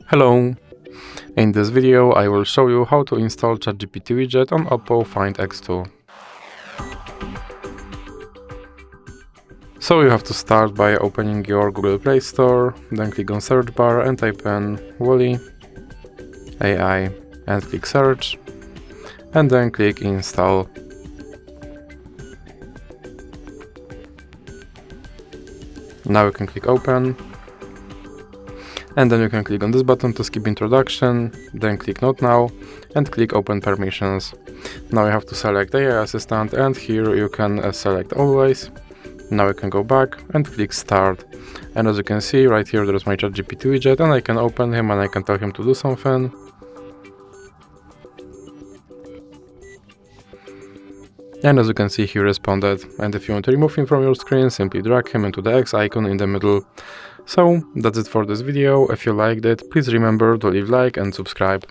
Hello! In this video I will show you how to install ChatGPT widget on Oppo Find X2. So you have to start by opening your Google Play Store, then click on search bar and type in Wally AI and click search, and then click install. Now you can click open. And then you can click on this button to skip introduction, then click not now and click open permissions. Now you have to select AI assistant and here you can select always. Now you can go back and click start. And as you can see right here there is my ChatGPT widget and I can open him and I can tell him to do something. And as you can see he responded, and if you want to remove him from your screen, simply drag him into the X icon in the middle. So that's it for this video. If you liked it, please remember to leave like and subscribe.